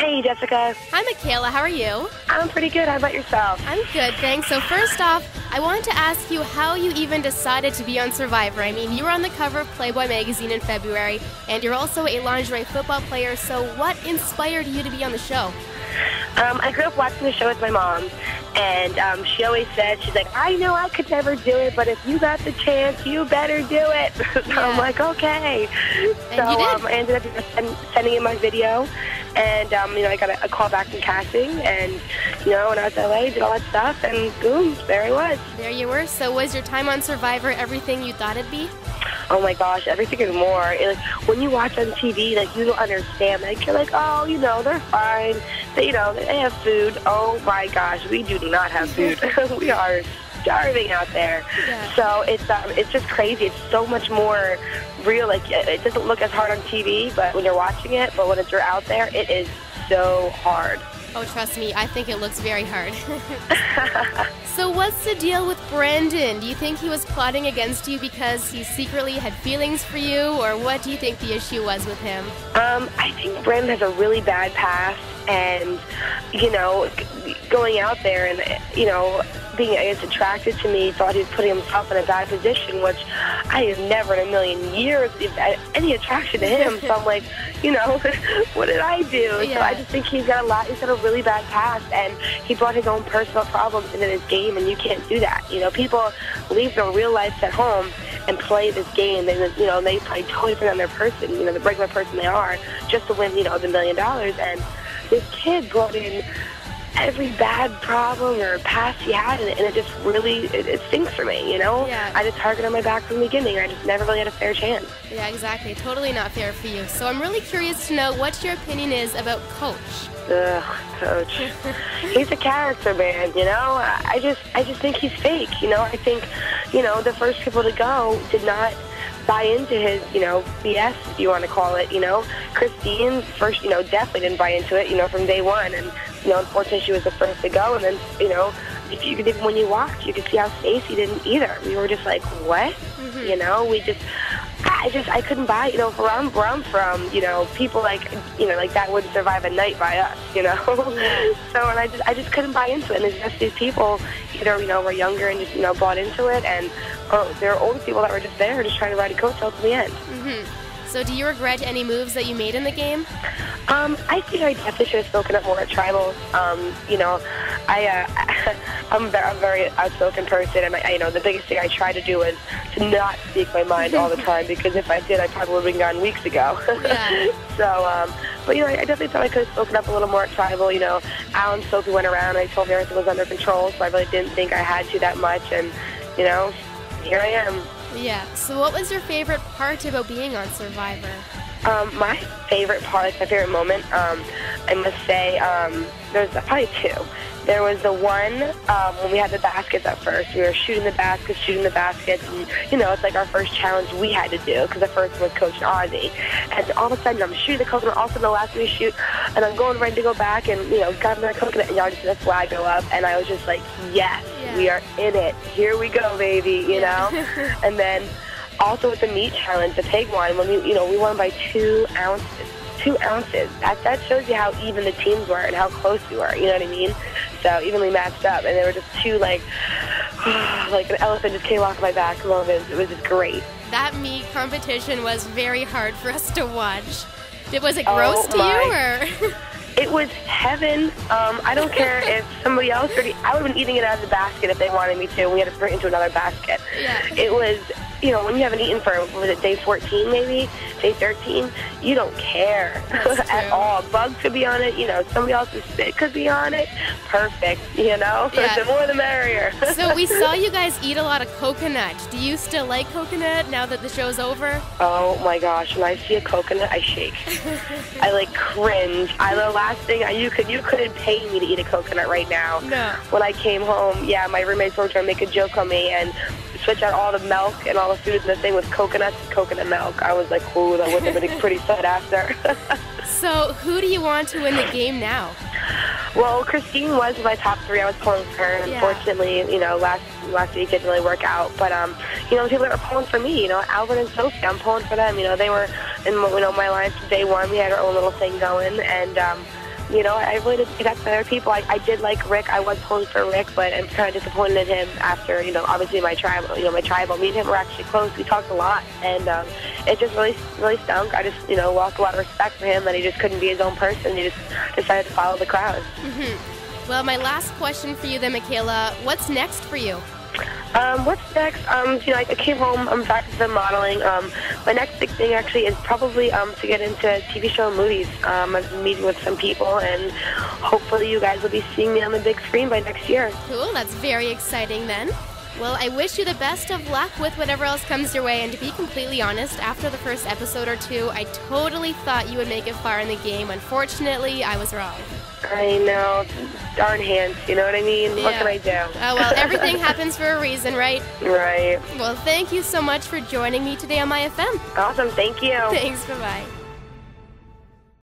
Hey, Jessica. Hi, Mikayla. How are you? I'm pretty good. How about yourself? I'm good, thanks. So first off, I wanted to ask you how you even decided to be on Survivor. I mean, you were on the cover of Playboy magazine in February, and you're also a lingerie football player, so what inspired you to be on the show? I grew up watching the show with my mom, and she always said, she's like, I know I could never do it, but if you got the chance, you better do it. So I'm like, okay. And you did. I ended up sending in my video, and, I got a call back from casting, and, when I was in LA, did all that stuff, and boom, there I was. There you were. So was your time on Survivor everything you thought it'd be? Oh my gosh, everything and more. When you watch on TV, you don't understand. You're like, oh, they're fine. They have food. Oh my gosh, we do not have food. We are starving out there. Yeah. So it's just crazy. It's so much more real. It doesn't look as hard on TV, but when you're watching it, but when you're out there, it is so hard. Oh, trust me, I think it looks very hard. So what's the deal with Brandon? Do you think he was plotting against you because he secretly had feelings for you, or what do you think the issue was with him? I think Brandon has a really bad past, and, going out there and, being, attracted to me, thought he was putting himself in a bad position, which I have never in a million years had any attraction to him. So I'm like, what did I do? Yeah. So I just think he's got a really bad past, and he brought his own personal problems into this game, and you can't do that. People leave their real lives at home and play this game. They play totally different than their person, the regular person they are, just to win, the $1 million. And this kid brought in every bad problem or past he had, and it just really, it stinks for me, Yeah. I had a target on my back from the beginning. I just never really had a fair chance. Yeah, exactly. Totally not fair for you. So I'm really curious to know what your opinion is about Coach. Ugh, Coach. He's a character, man, I just think he's fake, I think, the first people to go did not buy into his, BS, if you want to call it, Christine first, definitely didn't buy into it, from day one, and, unfortunately she was the first to go, and then, if you could, even when you walked, you could see how Stacey didn't either. We were just like, what? I couldn't buy, where I'm from, people like that wouldn't survive a night by us, Yeah. So, and I just couldn't buy into it, and it's just these people either, were younger and just, bought into it, and there are older people that were just there, just trying to ride a coattail to the end. So do you regret any moves that you made in the game? I think I definitely should have spoken up more at tribals. I'm a very outspoken person, and the biggest thing I try to do is to not speak my mind all the time, because if I did, I probably would have been gone weeks ago. Yeah. So, but I definitely thought I could have spoken up a little more at tribal. Al and Sophie went around, and I told me everything was under control, so I really didn't think I had to that much, and, here I am. Yeah. So what was your favorite part about being on Survivor? My favorite part, my favorite moment, I must say, there's probably two. There was the one when we had the baskets at first. We were shooting the baskets, and, it's like our first challenge we had to do, because the first one was Coach Ozzy. And all of a sudden, I'm shooting the coconut, all of a sudden the last one we shoot, and I'm going ready to go back and, got another coconut, and y'all just see the flag go up, and I was just like, yes, we are in it. Here we go, baby, And then also with the meat challenge, the pig one, when we won by 2 ounces. 2 ounces. That shows you how even the teams were and how close we were, you know what I mean? So evenly matched up, and there were just two, like an elephant just came off my back. It was just great. That meat competition was very hard for us to watch. Was it gross to you, or? It was heaven. I don't care if somebody else I would have been eating it out of the basket if they wanted me to. We had to bring it into another basket. Yeah. It was, when you haven't eaten for, was it day 14 maybe? Day 13? You don't care at all. Bugs could be on it, somebody else's spit could be on it. Perfect, Yeah. The more the merrier. So we saw you guys eat a lot of coconut. Do you still like coconut now that the show's over? Oh my gosh, when I see a coconut, I shake. I cringe. The last thing, you couldn't pay me to eat a coconut right now. No. When I came home, my roommates were trying to make a joke on me and switch out all the milk and all the food in the thing with coconut milk. I was like, ooh, that would have been pretty sad after. So who do you want to win the game now? Well, Christine was my top 3. I was pulling for her, and unfortunately, last week it didn't really work out. But, people that were pulling for me, Albert and Sophie, I'm pulling for them. They were in, my line from day one. We had our own little thing going, and, I really did connect with other people. I did like Rick. I was pulling for Rick, but I'm kind of disappointed in him after, obviously my tribal. Me and him were actually close. We talked a lot, and it just really, really stunk. I just, lost a lot of respect for him that he just couldn't be his own person. He just decided to follow the crowd. Well, my last question for you then, Mikayla, what's next for you? What's next? I came home. I'm back to the modeling. My next big thing actually is probably to get into TV show and movies. I've been meeting with some people, and hopefully you guys will be seeing me on the big screen by next year. Cool. That's very exciting then. Well, I wish you the best of luck with whatever else comes your way, and to be completely honest, after the first episode or two, I totally thought you would make it far in the game. Unfortunately, I was wrong. I know. Darn hands, you know what I mean? Yeah. What can I do? Oh, well, everything happens for a reason, right? Right. Well, thank you so much for joining me today on myFM. Awesome. Thank you. Thanks. Bye-bye.